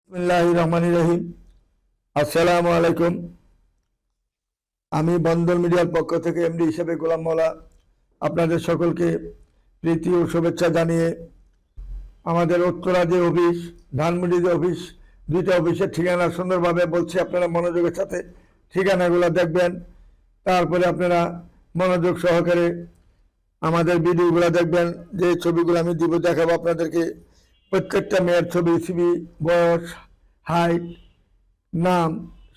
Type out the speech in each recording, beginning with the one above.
বিসমিল্লাহির রহমানির রহিম। আসসালামু আলাইকুম। আমি বন্দর মিডিয়ার পক্ষ থেকে এমডি হিসেবে গোলাম মোল্লা আপনাদের সকলকে প্রীতি ও শুভেচ্ছা জানিয়ে আমাদের উত্তরা যে অফিস, ধানমন্ডি যে অফিস, দুইটা অফিসের ঠিকানা সুন্দরভাবে বলছি। আপনারা মনোযোগের সাথে ঠিকানাগুলো দেখবেন, তারপরে আপনারা মনোযোগ সহকারে আমাদের ভিডিওগুলো দেখবেন। যে ছবিগুলো আমি দিব দেখাবো আপনাদেরকে, প্রত্যেকটা মেয়ের ছবি, সিবি, বয়স, হাইট, নাম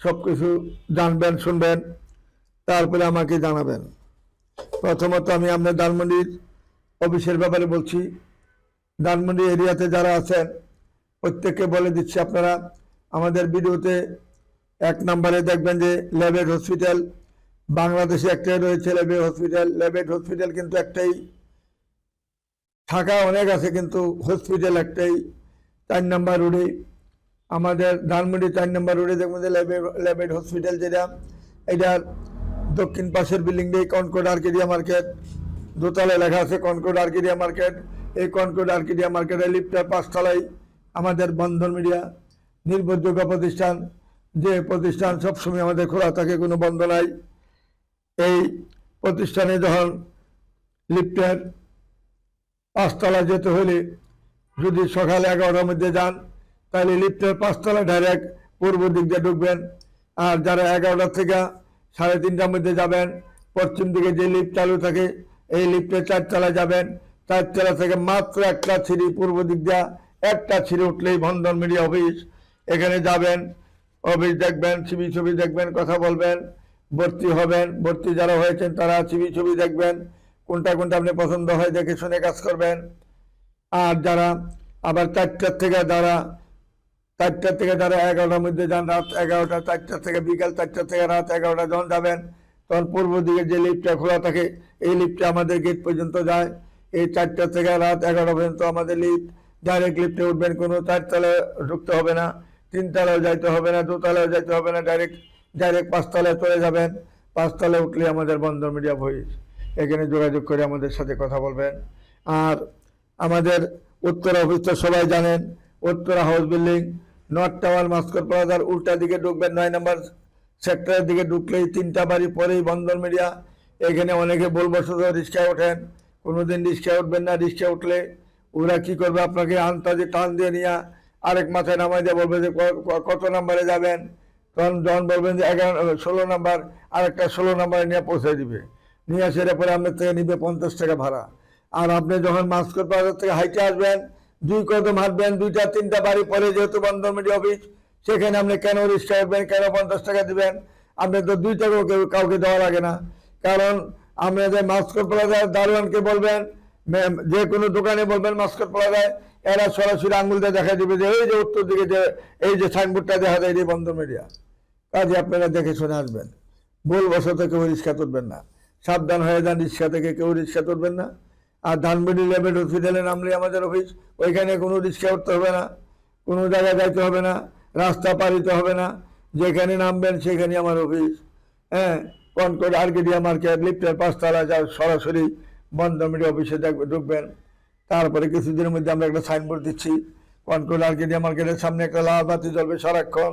সব কিছু জানবেন, শুনবেন, তারপরে আমাকে জানাবেন। প্রথমত আমি আপনার ধানমন্ডির অফিসের ব্যাপারে বলছি। ধানমন্ডি এরিয়াতে যারা আছেন প্রত্যেককে বলে দিচ্ছি, আপনারা আমাদের ভিডিওতে 1 নম্বরে দেখবেন যে লেবেড হসপিটাল। বাংলাদেশে একটাই রয়েছে লেবেড হসপিটাল। লেবেড হসপিটাল কিন্তু একটাই, থাকা অনেক আছে কিন্তু হসপিটাল একটাই। 4 নম্বর রোডে, আমাদের ধানমন্ডি 4 নম্বর রোডে দেখবেন যে লেবেড হসপিটাল, যেটা এটার দক্ষিণ পাশের বিল্ডিংটাই কনকর্ড আর্কেডিয়া মার্কেট। দোতলায় লেখা আছে কনকর্ড আর্কেডিয়া মার্কেট। এই কনকর্ড আর্কেডিয়া মার্কেটের লিফটের 5 তলায় আমাদের বন্ধন মিডিয়া, নির্ভরযোগ্য প্রতিষ্ঠান, যে প্রতিষ্ঠান সবসময় আমাদের খোলা থাকে, কোনো বন্ধ নাই। এই প্রতিষ্ঠানে যখন লিফটের 5 তলায় যেতে হলে যদি সকাল 11টার মধ্যে যান তাহলে লিফটের 5 তলায় ডাইরেক্ট পূর্ব দিক দিয়ে ঢুকবেন। আর যারা 11টা থেকে 3:30টার মধ্যে যাবেন, পশ্চিম দিকে যে লিফট চালু থাকে এই লিফটে 4 তলায় যাবেন। 4 তলা থেকে মাত্র একটা সিঁড়ি পূর্ব দিক দিয়ে, একটা সিঁড়ি উঠলেই বন্ধন মিডিয়া অফিস। এখানে যাবেন, অফিস দেখবেন, সিবি ছবি দেখবেন, কথা বলবেন, ভর্তি হবেন। ভর্তি যারা হয়েছেন তারা সিবি ছবি দেখবেন, কোনটা কোনটা আপনি পছন্দ হয় দেখে শুনে কাজ করবেন। আর যারা আবার 4টার থেকে যারা 11টার মধ্যে যান, রাত 11টা, 4টা থেকে বিকাল 4টা থেকে রাত 11টা যখন যাবেন, তখন পূর্ব দিকে যে লিফটটা খোলা থাকে এই লিফটে আমাদের গেট পর্যন্ত যায়। এই 4টা থেকে রাত 11টা পর্যন্ত আমাদের লিফট, ডাইরেক্ট লিফটে উঠবেন, কোনো 4 তলায় ঢুকতে হবে না, 3 তলায় যাইতে হবে না, 2 তলায় যাইতে হবে না, ডাইরেক্ট 5 তলায় চলে যাবেন। 5 তলায় উঠলে আমাদের বন্ধন মিডিয়া অফিস। এখানে যোগাযোগ করে আমাদের সাথে কথা বলবেন। আর আমাদের উত্তরা অফিস তো সবাই জানেন, Uttara house building, north tower, Mascot প্লাজার উল্টা দিকে ঢুকবেন। 9 নম্বর সেক্টরের দিকে ঢুকলেই 3টা বাড়ি পরেই বন্ধন মিডিয়া। এখানে অনেকে বলবশত রিক্সায় ওঠেন, কোনোদিন রিক্সায় উঠবেন না। রিক্সা উঠলে ওরা কি করবে, আপনাকে আন্তাজে টান দিয়ে নিয়ে আরেক মাথায় নামাই দিয়ে বলবে যে কত নাম্বারে যাবেন। তখন যখন বলবেন যে 16 নাম্বার, আরেকটা 16 নাম্বারে নিয়ে পৌঁছে দিবে। নিয়ে সেটা পরে আপনার থেকে নিবে 50 টাকা ভাড়া। আর আপনি যখন মাস্কর প্লাজার থেকে হাইটে আসবেন, 2 কদম হাঁটবেন, 2টা 3টা বাড়ি পরে যেহেতু বন্ধন মিডিয়া অফিস, সেখানে আপনি কেন রিক্সা উঠবেন, কেন 50 টাকা দিবেন? আপনি তো 2 টাকাও কাউকে দেওয়া লাগে না। কারণ আপনি যে মাস্কর প্লাজার দারোয়ানকে বলবেন, যে কোনো দোকানে বলবেন মাস্কর প্লাজায়, এরা সরাসরি আঙুল দিয়ে দেখা দিবে যে এই যে উত্তর দিকে যে এই যে সাইনবোর্ডটা দেখা যায় এই বন্ধন মিডিয়া। কাজে আপনারা দেখে শুনে আসবেন, ভুলবশত কেউ রিক্সা তুলবেন না। সাবধান হয়ে যান, রিক্সা থেকে কেউ রিক্সা তুলবেন না। আর ধানমন্ডি লেবেড হসপিটালে নামলে আমাদের অফিস, ওইখানে কোনো রিক্সা উঠতে হবে না, কোনো জায়গায় যাইতে হবে না, রাস্তা পার হইতে হবে না। যেখানে নামবেন সেখানে আমার অফিস। হ্যাঁ, কনকর্ড আর্কেডিয়া মার্কেট, লিফটের 5 তলা যা সরাসরি বন্ধন মিডিয়া অফিসে ঢুকবেন। তারপরে কিছুদিনের মধ্যে আমরা একটা সাইনবোর্ড দিচ্ছি, কনকর্ড আর্কেডিয়া মার্কেটের সামনে একটা লাল বাতি জ্বলবে সারাক্ষণ,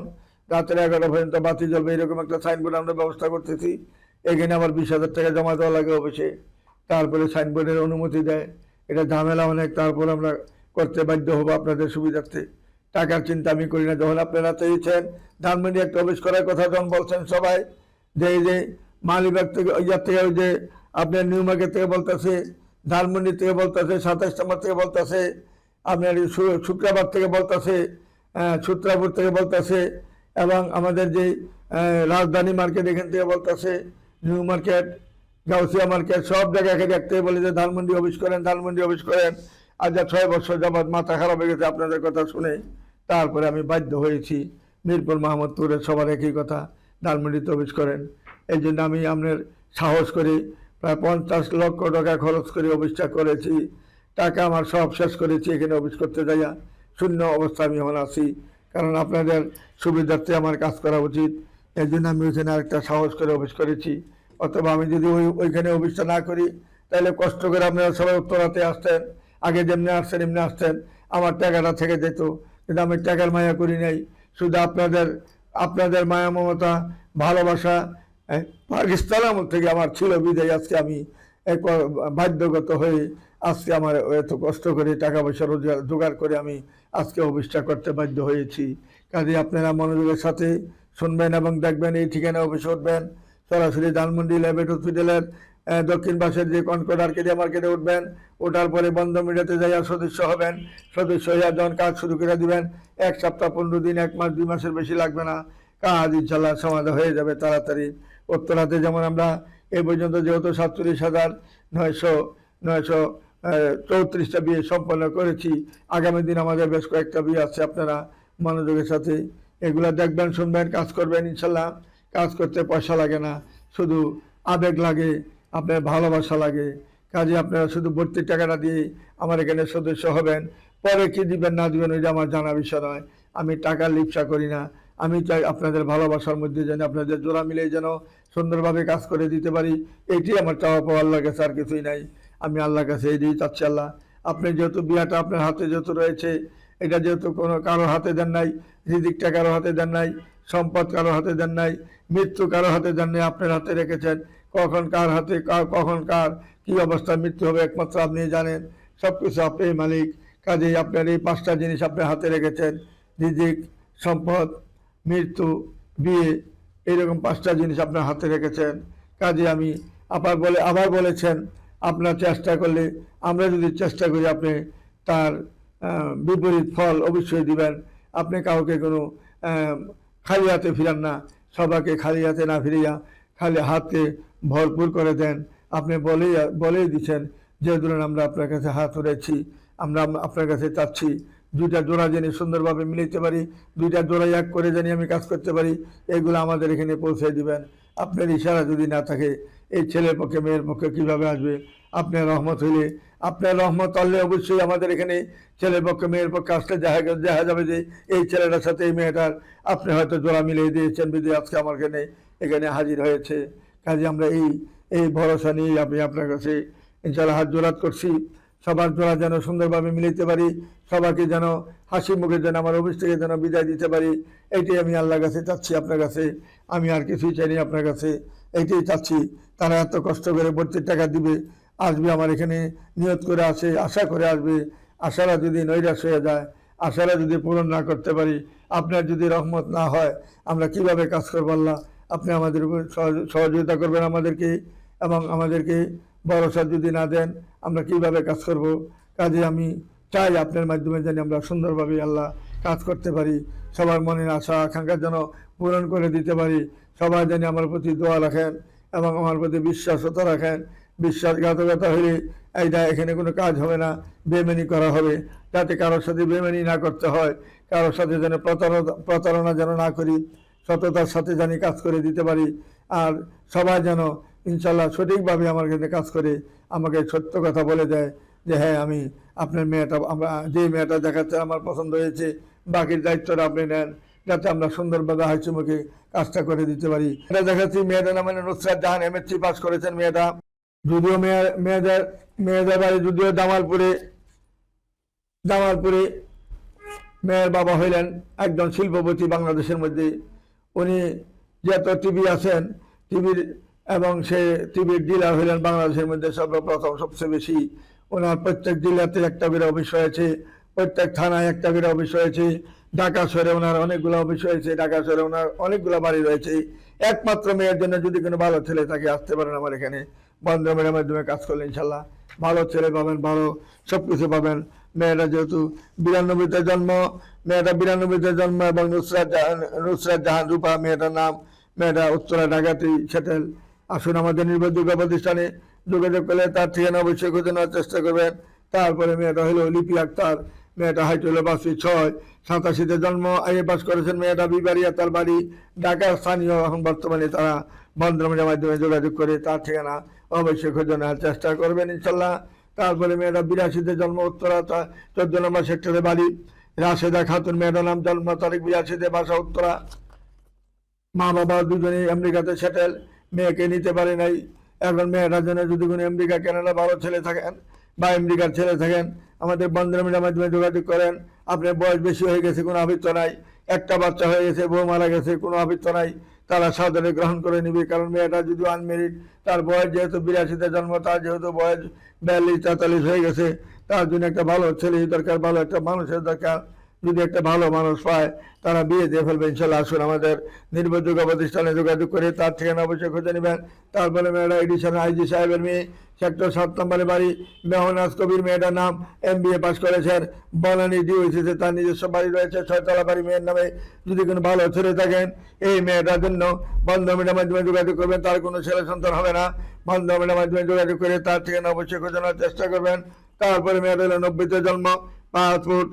রাতের 11টা পর্যন্ত বাতি জ্বলবে, এরকম একটা সাইনবোর্ড আমরা ব্যবস্থা করতেছি। এখানে আবার 20,000 টাকা জমা দেওয়া লাগে অফিসে, তারপরে সাইনবোর্ডের অনুমতি দেয়। এটা ঝামেলা অনেক, তারপর আমরা করতে বাধ্য হবো আপনাদের সুবিধার্থে। টাকার চিন্তা আমি করি না। যখন আপনারা চেয়েছেন ধানমন্ডি একটা অফিস করার কথা, যখন বলছেন সবাই যে এই যে মালিবাগ থেকে ইয়ার থেকে, ওই যে আপনার নিউ মার্কেট থেকে বলতেছে, ধানমন্ডি থেকে বলতেছে, 27 নম্বর থেকে বলতেছে, আপনার শুক্রবার থেকে বলতেছে, সূত্রাপুর থেকে বলতেছে, এবং আমাদের যে রাজধানী মার্কেট এখান থেকে বলতেছে, নিউ মার্কেট, গাউসিয়া মার্কেট, সব জায়গায় দেখতে বলে যে ধানমন্ডি অফিস করেন, ধানমন্ডি অফিস করেন। আজ 6 বছর যাবৎ মাথা খারাপ হয়ে গেছে আপনাদের কথা শুনে। তারপরে আমি বাধ্য হয়েছি, মিরপুর মোহাম্মদপুরের সবার একই কথা, ধানমন্ডিতে অফিস করেন। এই জন্য আমি আপনার সাহস করি, প্রায় 50 লক্ষ টাকা খরচ করে অফিসটা করেছি। টাকা আমার সব শেষ করেছি এখানে অফিস করতে যাইয়া। শূন্য অবস্থা আমি এখন আছি, কারণ আপনাদের সুবিধার্থে আমার কাজ করা উচিত। এই জন্য আমি ওইখানে আরেকটা সাহস করে অফিস করেছি। অথবা আমি যদি ওইখানে অফিসটা না করি, তাহলে কষ্ট করে আপনারা সবাই উত্তরাতে আসতেন, আগে যেমনি আসতেন এমনি আসতেন, আমার টাকাটা থেকে যেত। কিন্তু আমি টাকার মায়া করি নাই, শুধু আপনাদের আপনাদের মায়া মমতা ভালোবাসা পাকিস্তান আমল থেকে আমার ছিল বিদায় আজকে আমি এক বাধ্যগত হয়ে আজকে আমার এত কষ্ট করে টাকা পয়সা রোজগার জোগাড় করে আমি আজকে অফিসটা করতে বাধ্য হয়েছি। কাজে আপনারা মনোযোগের সাথে শুনবেন এবং দেখবেন। এই ঠিকানা অফিসে উঠবেন, সরাসরি ধানমন্ডি ল্যাবেট হসপিটালের দক্ষিণ পাশের যে কনকর্ড আর্কেডিয়া মার্কেটে উঠবেন। ওঠার পরে বন্ধ মিডিয়াতে যাইয়া সদস্য হবেন। সদস্য হইয়া যখন কাজ শুরু করে দিবেন, 1 সপ্তাহ 15 দিন 1 মাস 2 মাসের বেশি লাগবে না, কাজ ইনশাল্লাহ সমাধান হয়ে যাবে তাড়াতাড়ি। উত্তরাতে যেমন আমরা এই পর্যন্ত যেহেতু 47,934টা বিয়ে সম্পন্ন করেছি, আগামী দিন আমাদের বেশ কয়েকটা বিয়ে আছে। আপনারা মনোযোগের সাথে এগুলা দেখবেন, শুনবেন, কাজ করবেন। ইনশাল্লাহ কাজ করতে পয়সা লাগে না, শুধু আবেগ লাগে, আপনার ভালোবাসা লাগে। কাজে আপনারা শুধু ভর্তির টাকাটা দিয়ে আমার এখানে সদস্য হবেন। পরে কি দিবেন না দিবেন ওইটা আমার জানা বিষয় নয়। আমি টাকার লিপসা করি না। আমি চাই আপনাদের ভালোবাসার মধ্যে যেন আপনাদের জোড়া মিলে যেন সুন্দরভাবে কাজ করে দিতে পারি। এইটি আমার চাওয়া পাওয়া আল্লাহর কাছে, আর কিছুই নাই। আমি আল্লাহর কাছে এইটাই চাচ্ছি। আল্লাহ, আপনি যেহেতু বিয়াটা আপনার হাতে যেহেতু রয়েছে, এটা যেহেতু কোনো কারো হাতে দেন নাই, রিজিকটা কারো হাতে দেন নাই, সম্পদ কারো হাতে দেন নাই, মৃত্যু কারো হাতে দেন নাই, আপনার হাতে রেখেছেন। কখন কার হাতে কখন কার কি অবস্থায় মৃত্যু হবে একমাত্র আপনি জানেন। সব কিছু আপনি মালিক। কাজেই আপনার এই 5টা জিনিস আপনার হাতে রেখেছেন, রিজিক, সম্পদ, মৃত্যু, বিয়ে, এইরকম 5টা জিনিস আপনার হাতে রেখেছেন। কাজে আমি আবার বলেছেন আপনার চেষ্টা করলে, আমরা যদি চেষ্টা করি আপনি তার বিপরীত ফল অবশ্যই দিবেন। আপনি কাউকে কোনো খালি হাতে ফিরান না, সবাইকে খালি হাতে না ফিরিয়া খালি হাতে ভরপুর করে দেন। আপনি বলেই দিচ্ছেন যে ধরুন আমরা আপনার কাছে হাত উড়েছি, আমরা আপনার কাছে চাচ্ছি 2টা জোড়া যেন সুন্দরভাবে মিলাইতে পারি, 2টা জোড়া এক করে জানি আমি কাজ করতে পারি। এগুলো আমাদের এখানে পৌঁছে দিবেন। আপনার ইশারা যদি না থাকে, এই ছেলের পক্ষে মেয়ের পক্ষে কিভাবে আসবে? আপনার রহমত হইলে, আপনার রহমত আনলে অবশ্যই আমাদের এখানে ছেলের পক্ষে মেয়ের পক্ষে আসলে দেখা যাবে যে এই ছেলেটার সাথে এই মেয়েটার আপনি হয়তো জোড়া মিলিয়ে দিয়েছেন, বিধে আজকে আমার এখানে হাজির হয়েছে। কাজে আমরা এই ভরসা নিয়ে আমি আপনার কাছে ইনশাআল্লাহ হাত জোড়াত করছি। সবার জোড়া যেন সুন্দরভাবে মিলাইতে পারি, সবাইকে যেন হাসি মুখে যেন আমার অফিস থেকে যেন বিদায় দিতে পারি। এইটাই আমি আল্লাহর কাছে চাচ্ছি, আপনার কাছে। আমি আর কিছুই চাইনি আপনার কাছে, এইটাই চাচ্ছি। তারা এত কষ্ট করে ভর্তির টাকা দিবে, আসবে আমার এখানে নিয়ত করে আসে, আশা করে আসবে। আশারা যদি নৈরাশ হয়ে যায়, আশারা যদি পূরণ না করতে পারি, আপনার যদি রহমত না হয়, আমরা কিভাবে কাজ করবো? আল্লাহ, আপনি আমাদের উপর সহযোগিতা করবেন আমাদেরকে, এবং আমাদেরকে ভরসা যদি না দেন আমরা কিভাবে কাজ করব? কাজে আমি চাই আপনার মাধ্যমে যেন আমরা সুন্দরভাবে আল্লাহ কাজ করতে পারি, সবার মনের আশা আকাঙ্ক্ষা যেন পূরণ করে দিতে পারি। সবাই যেন আমার প্রতি দোয়া রাখেন এবং আমার প্রতি বিশ্বাসতা রাখেন। বিশ্বাসঘাতকতা হলে এইটা এখানে কোনো কাজ হবে না, বেমানি করা হবে। যাতে কারোর সাথে বেমানি না করতে হয়, কারোর সাথে যেন প্রতারণা যেন না করি, সততার সাথে জানি কাজ করে দিতে পারি। আর সবাই যেন ইনশাল্লাহ সঠিকভাবে আমার কাছে কাজ করে আমাকে সত্য কথা বলে দেয় যে হ্যাঁ, আমি আপনার মেয়েটা, আমরা যে মেয়েটা দেখাচ্ছে আমার পছন্দ হয়েছে, বাকির দায়িত্বটা আপনি নেন, যাতে আমরা সুন্দরভাবে হাসি মুখে কাজটা করে দিতে পারি। এটা দেখাচ্ছি মেয়েটার নাম নুসরাত জাহান, MSc পাস করেছেন মেয়েটা। যদিও মেয়েদের বাড়ি যদিও জামালপুরে মেয়ের বাবা হইলেন একজন শিল্পপতি বাংলাদেশের মধ্যে। উনি যত টিভি আছেন, টিভির এবং সে টিভির ডিলার হইলেন বাংলাদেশের মধ্যে সর্বপ্রথম, সবচেয়ে বেশি। ওনার প্রত্যেক জেলাতে একটা করে অফিস হয়েছে, প্রত্যেক থানায় একটা করে অফিস হয়েছে। ঢাকা শহরে ওনার অনেকগুলো অফিস হয়েছে, ঢাকা শহরে ওনার অনেকগুলো বাড়ি রয়েছে। একমাত্র মেয়ের জন্য যদি কোনো ভালো ছেলে থাকে আসতে পারেন আমার এখানে। বন্ধমের মাধ্যমে কাজ করলে ইনশাল্লাহ ভালো ছেলে পাবেন, ভালো সব কিছু পাবেন। মেয়েটা যেহেতু 92-তে জন্ম, এবং নুসরাত জাহান রূপা মেয়েটার নাম। মেয়েটা উত্তরা ঢাকাতেই সেটেল। আসুন আমাদের নির্ভরযোগ্য প্রতিষ্ঠানে যোগাযোগ করলে তার ঠিকানা অবশ্যই খুঁজে নেওয়ার চেষ্টা করবেন। তারপরে মেয়েটা হলো লিপি আক্তার, মেয়েটা হাইট হলো 5'6", 87-তে জন্ম, আইএ পাস করেছেন। মেয়েটা বিবাড়িয়া, তার বাড়ি ঢাকার স্থানীয়। এখন বর্তমানে তারা বন্ধমের মাধ্যমে যোগাযোগ করে তার ঠিকানা অবশ্যই খুঁজে নেওয়ার চেষ্টা করবেন ইনশাল্লাহ। তারপরে মেয়েটা 82-তে জন্ম, উত্তরা 14 নম্বর সেক্টরে বাড়ি। রাশেদা খাতুন মেয়েটার নাম, জন্ম তারিখ 82-তে, বাসা উত্তরা। মা বাবা দুজনেই আমেরিকাতে সেটেল, মেয়েকে নিতে পারে নাই। এখন মেয়েটার জন্য যদি কোনো আমেরিকা, কানাডা ভালো ছেলে থাকেন বা আমেরিকার ছেলে থাকেন, আমাদের বন্ধন মিডিয়ার মাধ্যমে যোগাযোগ করেন। আপনার বয়স বেশি হয়ে গেছে, কোনো আবৃত্ত নাই, একটা বাচ্চা হয়ে গেছে, বউ মারা গেছে, কোনো আবৃত্ত নাই, তারা সাদরে গ্রহণ করে নিবে। কারণ মেয়েটা যদি আনমেরিড, তার বয়স যেহেতু 82-তে জন্ম, তার যেহেতু বয়স 42-43 হয়ে গেছে, তার জন্য একটা ভালো ছেলে দরকার, ভালো একটা মানুষের দরকার। যদি একটা ভালো মানুষ পায় তারা বিয়ে দিয়ে ফেলবে ইনশাল্লাহ। আসুন আমাদের নির্ভরযোগ্য প্রতিষ্ঠানে যোগাযোগ করে তার ঠিকানা অবশ্যই খুঁজে নেবেন। তারপরে মেয়েটা এডিশন আইজি সাহেবের মেয়ে, সেক্টর 7 নম্বরে বাড়ি, মেহনাজ কবির, মেয়েটার নাম, MBA পাস করেছেন, বনানী ডিওসিতে তার নিজস্ব বাড়ি রয়েছে, 6তলা বাড়ি। মেয়ের নামে যদি কোনো ভালো ছেলে থাকেন এই মেয়েটার জন্য বন্ধন মিডিয়ার মাধ্যমে যোগাযোগ করবেন। তার কোনো ছেলে সন্তান হবে না, বন্ধন মিডিয়ার মাধ্যমে যোগাযোগ করে তার ঠিকানা অবশ্যই খোঁজানোর চেষ্টা করবেন। তারপরে মেয়েটা হলো 90-তে জন্ম, 5 ফুট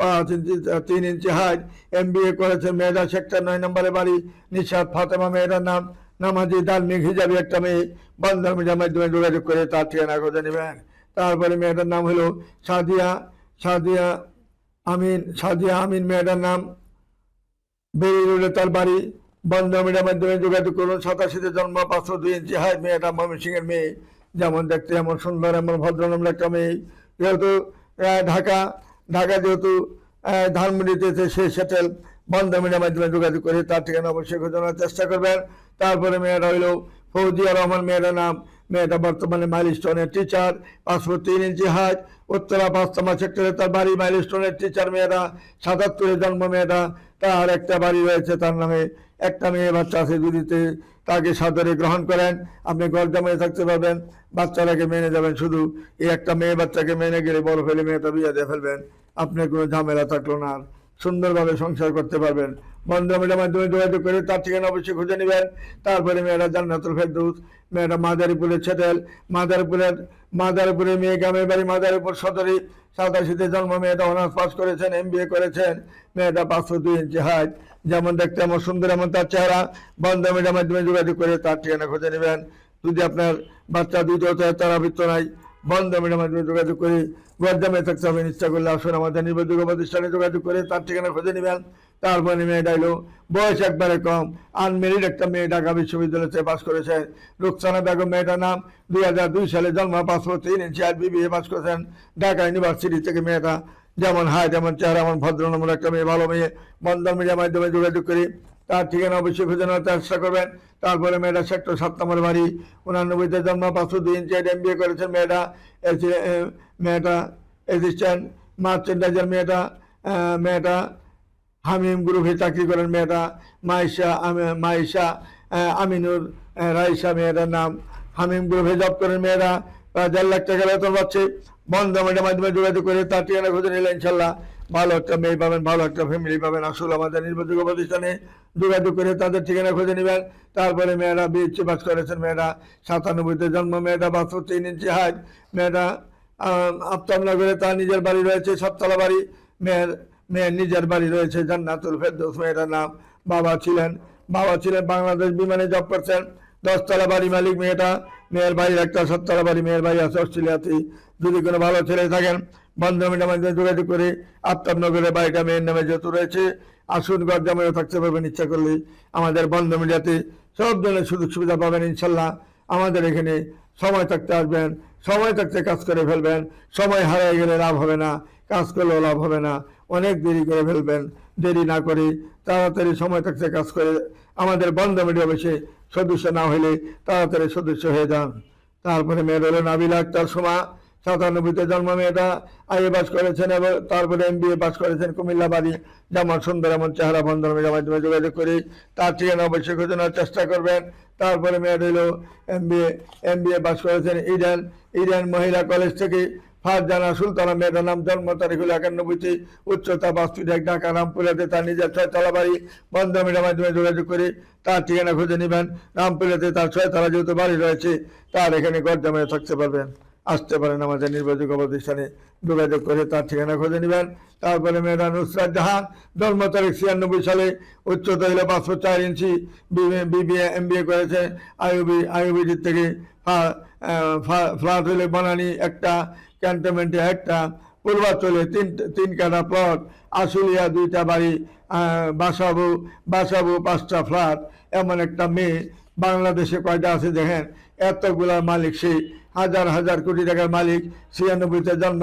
5 ইঞ্চি 3 ইঞ্চি হাইট, MBA করেছেন, মেয়েটা সেক্টর 9 নম্বরে বাড়ি, নিশাত ফাতেমা মেয়েটার নাম, নামাজি ধার্মিক হিজাবি একটা মেয়ে, বন্ধন মিডিয়ার মাধ্যমে যোগাযোগ করে তার ঠিকানা খুঁজে নেবেন। তারপরে মেয়েটার নাম হলো সাদিয়া সাদিয়া আমিন মেয়েটার নাম, বেরি রোডে তার বাড়ি, বন্ধন মিডিয়ার মাধ্যমে যোগাযোগ করুন। 87-তে জন্ম, 502 ইঞ্চি হাইট, মেয়েটা ময়মনসিংহের মেয়ে, যেমন দেখতে এমন সুন্দর, এমন ভদ্রনাম একটা মেয়ে। যেহেতু ঢাকা যেহেতু ধানমন্ডিতে সে সেটেল, বন্ধন মিডিয়ার মাধ্যমে যোগাযোগ করে তার ঠিকানা অবশ্যই খোঁজানোর চেষ্টা করবেন। তারপরে মেয়েটা হইল ফৌজিয়া রহমান মেয়েটার নাম, মেয়েটা বর্তমানে মাইলস্টোনের টিচার, 5 ফুট 3 ইঞ্চি হাইট, উত্তরা 5তম সেক্টরে তার বাড়ি, মাইলস্টোনের টিচার মেয়েটা, 77-এ জন্ম মেয়েটা, তার একটা বাড়ি রয়েছে, তার নামে একটা মেয়ে বাচ্চা আছে। যদি তাকে সাদরে গ্রহণ করেন আপনি ঘর জামাই থাকতে পারবেন, বাচ্চাটাকে মেনে যাবেন। শুধু এই একটা মেয়ে বাচ্চাকে মেনে গেলে বড় ফেলে মেয়েটা বিয়ে দিয়ে ফেলবেন, আপনার কোনো ঝামেলা থাকলো না, আর সুন্দরভাবে সংসার করতে পারবেন। বন্ধন মিডিয়ার মাধ্যমে যোগাযোগ করে তার ঠিকানা অবশ্যই খুঁজে নেবেন। তারপরে মেয়েরা জান্নাতুল ফেরদৌস, মেয়েটা মাদারীপুরের ছেটেল, মাদারীপুরের মেয়ে, গ্রামের বাড়ি মাদারীপুর সদরে, 87-তে জন্ম, মেয়েটা অনার্স পাস করেছেন, MBA করেছেন, মেয়েটা 502 ইঞ্চি হাইট, যেমন দেখতে এমন সুন্দর, এমন তার চেহারা। বন্ধন মিডিয়ার মাধ্যমে যোগাযোগ করে তার ঠিকানা খুঁজে নেবেন। যদি আপনার বাচ্চা দুটো তার আবৃত্ত নাই, বন্ধন মিডিয়ার মাধ্যমে যোগাযোগ করে গরদামে থাকতে হবে। ইচ্ছা করলে আসুন আমাদের নির্ভরযোগ্য প্রতিষ্ঠানে যোগাযোগ করে তার ঠিকানা খুঁজে নেবেন। তারপরে মেয়েটা হলো বয়স একবারে কম, আনমেরিড একটা মেয়ে, ঢাকা বিশ্ববিদ্যালয় থেকে পাস করেছেন, রুকসানা বেগম মেয়েটার নাম, 2002 সালে জন্ম, 5 ফুট 3 ইঞ্চি হাইট, BBA পাস করেছেন ঢাকা ইউনিভার্সিটি থেকে। মেয়েটা যেমন হাইট, এমন চেহারা, এমন ভদ্রনম্র একটা মেয়ে, ভালো মেয়ে। বন্ধন মিডিয়ার মাধ্যমে যোগাযোগ করি তার ঠিকানা অবশ্যই খুঁজে নেওয়ার চেষ্টা করবেন। তারপরে মেয়েটা সেক্টর 7 নম্বর বাড়ি, 89-তে জন্ম, 502 ইঞ্চি হাইট, MBA করেছেন। মেয়েটা অ্যাসিস্ট্যান্ট মার্চেন্ডাইজার, মেয়েটা হামিম গ্রুপে চাকরি করেন। মেয়েটা মাইশা আমিনুর রাইসা মেয়েটার নাম, হামিম গ্রুপে জব করেন। মেয়েরা 1.5 লাখ টাকা বেতন পাচ্ছে। বন্ধন মিডিয়ার মাধ্যমে যোগাযোগ করে তার ঠিকানা খুঁজে নিলে ইনশাল্লাহ ভালো একটা মেয়ে পাবেন, ভালো একটা ফ্যামিলি পাবেন। আসলে আমাদের নির্ভরযোগ্য প্রতিষ্ঠানে যোগাযোগ করে তাদের ঠিকানা খুঁজে নেবেন। তারপরে মেয়েরা BSc পাস করেছেন, মেয়েটা 97-তে জন্ম, মেয়েটা 5 ফুট 3 ইঞ্চি হাইট, মেয়েটা আফতাবনগরে তার নিজের বাড়ি রয়েছে, 7তলা বাড়ি। মেয়ের নিজের বাড়ি রয়েছে জান্নাতুল ফেরদৌস, মেয়েটার নাম। বাবা ছিলেন বাংলাদেশ বিমানে জব করছেন, 10তলা বাড়ি মালিক মেয়েটা। মেয়ের ভাই একটা 7তলা বাড়ি, মেয়ের ভাই আছে অস্ট্রেলিয়াতে। যদি কোনো ভালো ছেলে থাকেন বন্ধন মিডিয়ার মাধ্যমে যোগাযোগ করে আফতাবনগরে বাড়িটা মেয়ের নামে যেহেতু রয়েছে, আসুন ঘর জামাইও থাকতে পারবেন। ইচ্ছা করলে আমাদের বন্ধন মিডিয়াতে সব ধরনের সুযোগ সুবিধা পাবেন ইনশাল্লাহ। আমাদের এখানে সময় থাকতে আসবেন, সময় থাকতে কাজ করে ফেলবেন। সময় হারিয়ে গেলে লাভ হবে না, কাজ করলেও লাভ হবে না, অনেক দেরি করে ফেলবেন। দেরি না করে তাড়াতাড়ি সময় থাকতে কাজ করে আমাদের বন্ধন মিডিয়া অফিসে সদস্য না হলে তাড়াতাড়ি সদস্য হয়ে যান। তারপরে মেয়ের হলো নাবিলা আক্তার সুমা, 97-তে জন্ম, মেয়েটা IA পাস করেছেন এবং তারপরে MBA পাস করেছেন, কুমিল্লা বাড়ি, যেমন সুন্দর এমন চেহারা। বন্ধন মিডিয়ার মাধ্যমে যোগাযোগ করে তার ঠিকানা অবশ্যই খোঁজানোর চেষ্টা করবেন। তারপরে মেয়ের হলো MBA পাস করেছেন ইডেন মহিলা কলেজ থেকে, ফারজানা সুলতানা মেয়েটার নাম, জন্ম তারিখ হলো 91-তে, উচ্চতা 5 ফিট 1, ঢাকা রামপুরাতে তার নিজের 6তলা বাড়ি। বন্ধন মিডিয়ার মাধ্যমে যোগাযোগ করে তার ঠিকানা খুঁজে নেবেন। রামপুরাতে তার 6তলা যেহেতু বাড়ি রয়েছে, তার এখানে ঘর জামাইয়ে থাকতে পারবেন। আসতে পারেন আমাদের নির্ভরযোগ্য প্রতিষ্ঠানে যোগাযোগ করে তার ঠিকানা খুঁজে নেবেন। তারপরে মেয়েরা নুসরাত জাহান, জন্ম তারিখ 96 সালে, উচ্চতা হলো 5 ফুট 4 ইঞ্চি, BBA MBA করেছে আইউবিডি থেকে। ফ্ল্যাট হলে বনানী একটা, ক্যান্টনমেন্টে একটা, পূর্বাঞ্চলে 3 কাঠা প্লট, আশুলিয়া 2টা বাড়ি, বাসাবো 5টা ফ্ল্যাট। এমন একটা মেয়ে বাংলাদেশে কয়টা আছে দেখেন, এতগুলার মালিক সে, হাজার হাজার কোটি টাকার মালিক, 96-তে জন্ম।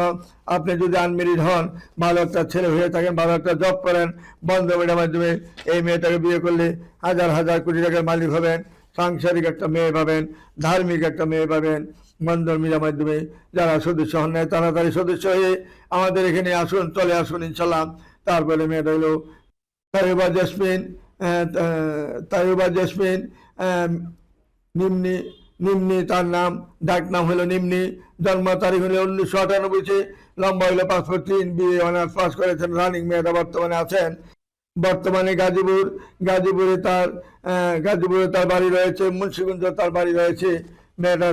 আপনি যদি আনমেরিড হন, ভালো একটা ছেলে হয়ে থাকেন, ভালো একটা জব করেন, বন্ধ মেয়ের মাধ্যমে এই মেয়েটাকে বিয়ে করলে হাজার হাজার কোটি টাকার মালিক হবেন, সাংসারিক একটা মেয়ে পাবেন, ধার্মিক একটা মেয়ে পাবেন বন্ধন মিডিয়ার মাধ্যমে। যারা সদস্য হন নাই তাড়াতাড়ি সদস্য হয়ে আমাদের এখানে আসুন, চলে আসুন ইনশাল্লাহ। তারপরে মেয়েটা হলো তাইবা জেসমিন, তাইবা জেসমিন নিম্নি, নিম্নি তার নাম, ডাক নাম হলো নিম্নি। জন্ম তারিখ হলো 1998, লম্বা হলো 5 ফুট 3, বিএ অনার্স পাস করেছেন, রানিং মেয়েটা বর্তমানে আছেন। বর্তমানে গাজীপুরে তার বাড়ি রয়েছে, মুন্সিগঞ্জ তার বাড়ি রয়েছে। মেয়েটা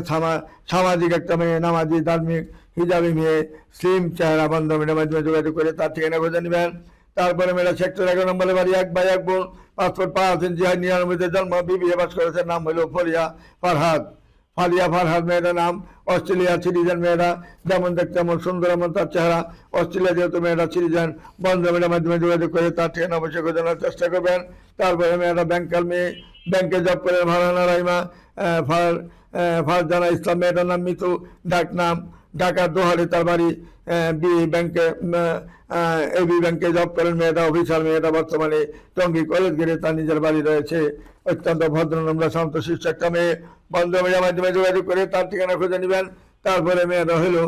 সামাজিক একটা মেয়ে, নামাজি, ধার্মিক, হিজাবি মেয়ে, স্লিম চেহারা, বন্ধ মেয়ের মাধ্যমে যোগাযোগ করে তার ঠিকানা খুঁজে নেবেন। তারপরে মেয়েরা সেক্টর 11 নম্বরে বাড়ি, 1 ভাই 1 বোন, 5 ফুট 5 ইঞ্চি, 99-তে জন্ম, বিবিএ পাস করেছেন, নাম হলো ফালিয়া ফারহাদ মেয়েটার নাম। অস্ট্রেলিয়া সিটিজেন মেয়েরা, যেমন দেখতে এমন সুন্দর, এমন তার চেহারা। অস্ট্রেলিয়া যেহেতু মেয়েরা সিটিজেন, বন্ধ মেয়ের মাধ্যমে যোগাযোগ করে তার ঠিকানা অবশ্যই খোঁজানোর চেষ্টা করবেন। তারপরে মেয়েরা ব্যাংকার মেয়ে, ব্যাংকে জব করে, ভারানা রাইমা, ফারজানা ইসলাম মেয়েটার নাম মিতু, ডাক নাম, ঢাকার দোহারে তার বাড়ি। এবি ব্যাংকে জব করেন মেয়েটা, অফিসার মেয়েটা, বর্তমানে টঙ্গী কলেজ গেটে তার নিজের বাড়ি রয়েছে। অত্যন্ত ভদ্র নম্র শান্তশিষ্ট একটা মেয়ে, বন্ধ মেয়ের মাধ্যমে যোগাযোগ করে তার ঠিকানা খুঁজে নেবেন। তারপরে মেয়েটা হলো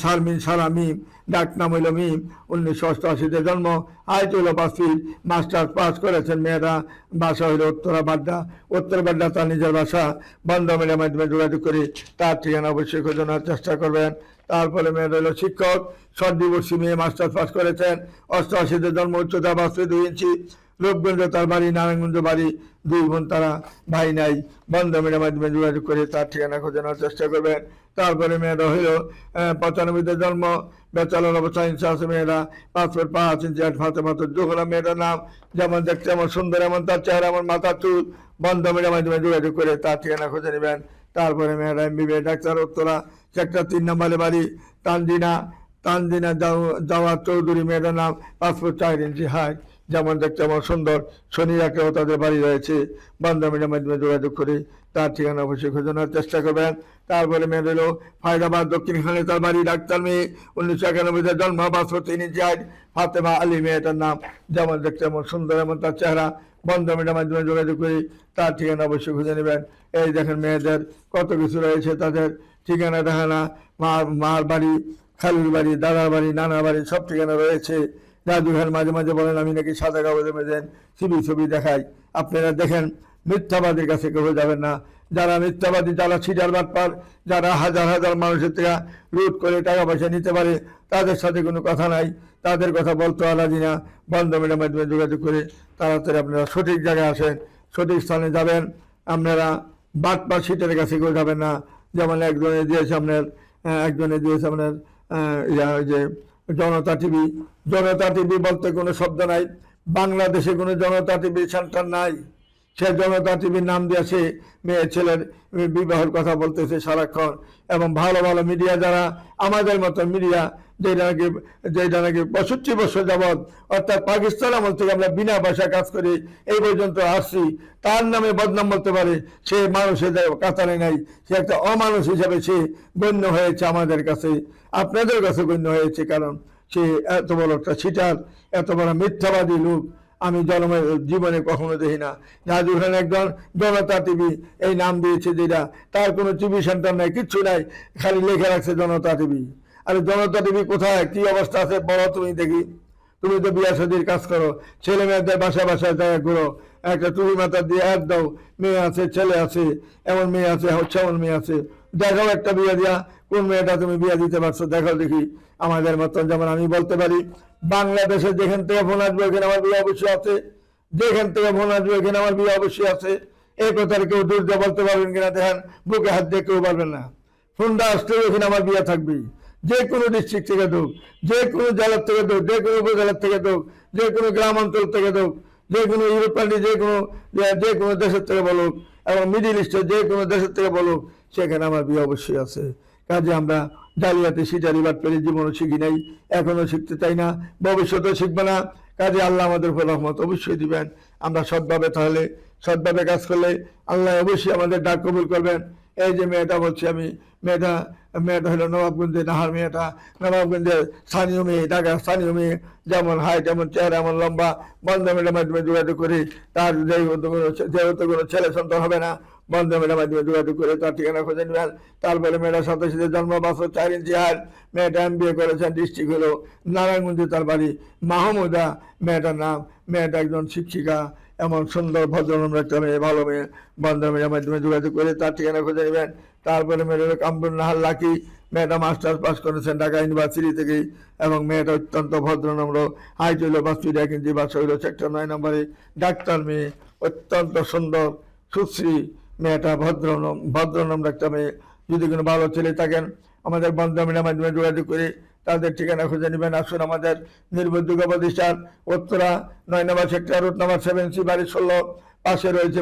শারমিন সারা মিম, ডাক নাম হইল মিম, 1988-তে জন্ম, হাইট হইল 5 ফিট, মাস্টার্স পাস করেছেন মেয়েরা। বাসা হইল উত্তর বাড্ডা তার নিজের বাসা। বন্ধ মেয়ের মাধ্যমে যোগাযোগ করে তার ঠিকানা অবশ্যই খোঁজানোর চেষ্টা করবেন। তারপরে মেয়েটা হলো শিক্ষক, শর্ট ডিভোর্সি মেয়ে, মাস্টার্স পাস করেছেন, 88-তে জন্ম, উচ্চতা 5 ফিট 2 ইঞ্চি, রূপগঞ্জ তার বাড়ি, নারায়ণগঞ্জ বাড়ি, 2 বোন তারা, ভাই নাই। বন্ধ মেয়ের মাধ্যমে যোগাযোগ করে তার ঠিকানা খোঁজানোর চেষ্টা করবেন। তারপরে মেয়েরা হইল 95-তে জন্ম, ব্যাচেলর অব সায়েন্স আছে মেয়েরা, 5 ফুট 5 ইঞ্চি, ফাতেমা জোহরা মেয়েটার নাম। যেমন দেখতে এমন সুন্দর, এমন তার চেহারা, এমন মাথা চুল। বন্ধ মেয়ের মাধ্যমে যোগাযোগ করে তার ঠিকানা খুঁজে নেবেন। তারপরে মেয়েরা এমবিবিএস ডাক্তার, উত্তরা সেক্টর 3 নম্বরে বাড়ি, তানজিনা জাওয়াদ চৌধুরী মেয়েটার নাম, 5 ফুট 4 ইঞ্চি হাইট। যেমন দেখতে এমন সুন্দর, শনি রাখেও তাদের বাড়ি রয়েছে। বন্ধ মেয়ের মাধ্যমে যোগাযোগ করে তার ঠিকানা অবশ্যই খোঁজানোর চেষ্টা করবেন। তারপরে মেয়ে হলো ফায়দাবাদ দক্ষিণখানে তার বাড়ি, ডাক্তার মেয়ে, 1991-তে জন্ম, 5 ফুট 3 ইঞ্চি হাইট, ফাতেমা আলী মেয়েটার নাম। যেমন দেখতে এমন সুন্দর, এমন তার চেহারা। বন্ধ মেয়ের মাধ্যমে যোগাযোগ করে তার ঠিকানা অবশ্যই খুঁজে নেবেন। এই দেখেন মেয়েদের কত কিছু রয়েছে, তাদের ঠিকানা দেখানা, মার বাড়ি, খালুর বাড়ি, দাদার বাড়ি, নানার বাড়ি, সব ঠিকানা রয়েছে। রাজু খান মাঝে মাঝে বলেন আমি নাকি সাদা কাগজে মেজেন ছবি দেখাই। আপনারা দেখেন, মিথ্যাবাদীর কাছে কেউ যাবেন না। যারা মিথ্যাবাদী, যারা ছিটার বাটপার, যারা হাজার হাজার মানুষের থেকে লুট করে টাকা পয়সা নিতে পারে, তাদের সাথে কোনো কথা নাই, তাদের কথা বলতে রাজি না। বন্ধ মেয়ের মাধ্যমে যোগাযোগ করে তাড়াতাড়ি আপনারা সঠিক জায়গায় আসেন, সঠিক স্থানে যাবেন। আপনারা বাটপার ছিটের কাছে কেউ যাবেন না। যেমন একজনে দিয়েছে আপনার যে জনতা টিভি বলতে কোনো শব্দ নাই। বাংলাদেশে কোনো জনতা টিভি সেন্টার নাই। সে জনতা টিভির নাম দিয়েছে, মেয়ে ছেলের বিবাহের কথা বলতেছে সারাক্ষণ। এবং ভালো ভালো মিডিয়া, যারা আমাদের মতো মিডিয়া, যেটা নাকি 65 বছর যাবৎ, অর্থাৎ পাকিস্তান আমল থেকে আমরা বিনা পয়সা কাজ করি এই পর্যন্ত আসছি, তার নামে বদনাম বলতে পারে, সে মানুষের কাতারে নাই। সে একটা অমানুষ হিসাবে সে গণ্য হয়েছে আমাদের কাছে, আপনাদের কাছে গণ্য হয়েছে। কারণ সে এত বড় একটা ছিটার, এত বড় মিথ্যাবাদী লোক আমি জীবনে কখনো দেখি না। রাজু খান একজন জনতা টিভি এই নাম দিয়েছে, যেটা তার কোনো টিভি সেন্টার নাই, কিচ্ছু নাই, খালি লেখে রাখছে জনতা টিভি। আরে জনতা টিভি কোথায়, কি অবস্থা আছে বলো তুমি দেখি। তুমি তো বিয়া শাদীর কাজ করো, ছেলে মেয়েদের বাসায় জায়গা ঘুরো, একটা টুপি মাথা দিয়ে অ্যাড দাও, মেয়ে আছে, ছেলে আছে, এমন মেয়ে আছে, হচ্ছে এমন মেয়ে আছে, দেখাও একটা বিয়ে দিয়া, কোন মেয়েটা তুমি বিয়ে দিতে পারছো দেখাও দেখি। আমাদের মতন, যেমন আমি বলতে পারি, বাংলাদেশে যেখান থেকে ফোন আসবে এখানে আমার বিয়ে অবশ্যই আছে, যেখান থেকে ফোন আসবে এখানে আমার বিয়ে অবশ্যই আছে। এই কথার কেউ দূর দিয়ে বলতে পারবেন কিনা দেখেন, বুকে হাত দিয়ে কেউ পারবেন না। ফোনটা আসলেও এখানে আমার বিয়ে থাকবেই, যে কোনো ডিস্ট্রিক্ট থেকে দোক, যে কোনো জেলার থেকে দোক, যে কোনো উপজেলার থেকে দোক, যে কোনো গ্রাম অঞ্চল থেকে দোক, যে কোনো ইউরোপ কান্ট্রি, যে কোনো দেশের থেকে বলুক, এবং মিডিল ইস্টের যে কোনো দেশের থেকে বলুক, সেখানে আমার বিয়ে অবশ্যই আছে। কাজে আমরা জালিয়াতি সিটারি বাটপারি জীবনও শিখি নাই, এখনো শিখতে চাই না, ভবিষ্যতেও শিখবো না। কাজে আল্লাহ আমাদের উপর রহমত অবশ্যই দিবেন। আমরা সৎভাবে তাহলে সৎভাবে কাজ করলে আল্লাহ অবশ্যই আমাদের ডাক কবুল করবেন। এই যে মেয়েটা বলছি আমি, মেয়েটা মেয়েটা হলো নবাবগঞ্জে নাহার মেয়েটা, নবাবগঞ্জের স্থানীয় মেয়ে, ঢাকার স্থানীয় মেয়ে, যেমন হাইট এমন চেহারা এমন লম্বা, বন্ধমের মাধ্যমে যোগাযোগ করে তার যেহেতু কোনো ছেলে সন্তান হবে না, বন্ধমের মাধ্যমে যোগাযোগ করে তার ঠিকানা খুঁজে নেবেন। তারপরে মেয়েটা 87 জন্ম, 4 ইঞ্চি হাইট, মেয়েটা MBA করেছেন, ডিস্ট্রিক্ট হলো নারায়ণগঞ্জে তার বাড়ি, মাহমুদা মেয়েটার নাম। মেয়েটা একজন শিক্ষিকা, এমন সুন্দর ভদ্রনম্র একটা মেয়ে, ভালো মেয়ে, বন্ধমের মাধ্যমে যোগাযোগ করে তার ঠিকানা খুঁজে নেবেন। তারপরে মেয়েটা কামরুন নাহার লাকি, মেয়েটা মাস্টার্স পাস করেছেন ঢাকা ইউনিভার্সিটি থেকে, এবং মেয়েটা অত্যন্ত ভদ্রনম্র, হাইট হইল 5 ফিট 1 ইঞ্চি, বাসা হইল সেক্টর 9 নম্বরে, ডাক্তার মেয়ে, অত্যন্ত সুন্দর সুশ্রী মেয়েটা, ভদ্রনম্র একটা মেয়ে। যদি কোনো ভালো ছেলে থাকেন আমাদের বন্ধমের মাধ্যমে যোগাযোগ করে তাদের ঠিকানা খুঁজে নেবেন। আসুন আমাদের নির্ভরযোগ্য প্রতিষ্ঠান, উত্তরা 9 নম্বর সেক্টর, রুট নাম্বার 7C, বাড়ি 16, পাশে রয়েছে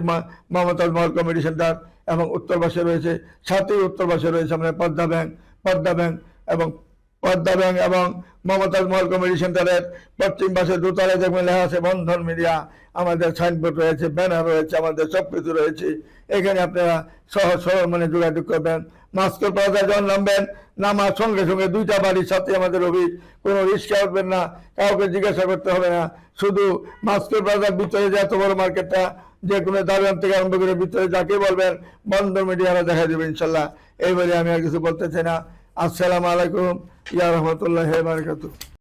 মমতাজ মহল কমিউনিটি সেন্টার, এবং উত্তর পাশে রয়েছে, সাথেই উত্তর পাশে রয়েছে আমাদের পদ্মা ব্যাংক এবং মমতাজ মহল কমিউনিটি সেন্টারের পশ্চিম পাশে দোতলায় দেখবেন লেখা আছে বন্ধন মিডিয়া। আমাদের সাইনবোর্ড রয়েছে, ব্যানার রয়েছে, আমাদের সবকিছু রয়েছে। এখানে আপনারা সহজ সরল মনে যোগাযোগ করবেন। মাস্কর প্লাজায় যখন নামবেন, নামার সঙ্গে সঙ্গে 2টা বাড়ির সাথে আমাদের অফিস, কোনো রিস্কে উঠবেন না, কাউকে জিজ্ঞাসা করতে হবে না। শুধু মাস্কর প্লাজার ভিতরে যে এত বড় মার্কেটটা, যে কোনো দাবিয়ান থেকে আরম্ভ করে ভিতরে যাকে বলবেন বন্ধন মিডিয়ারা দেখা দেবে ইনশাল্লাহ। এই বলে আমি আর কিছু বলতে চাই না। আসসালামু আলাইকুম ইয়া রহমতুল্লাহি ওয়া বারাকাতুহু।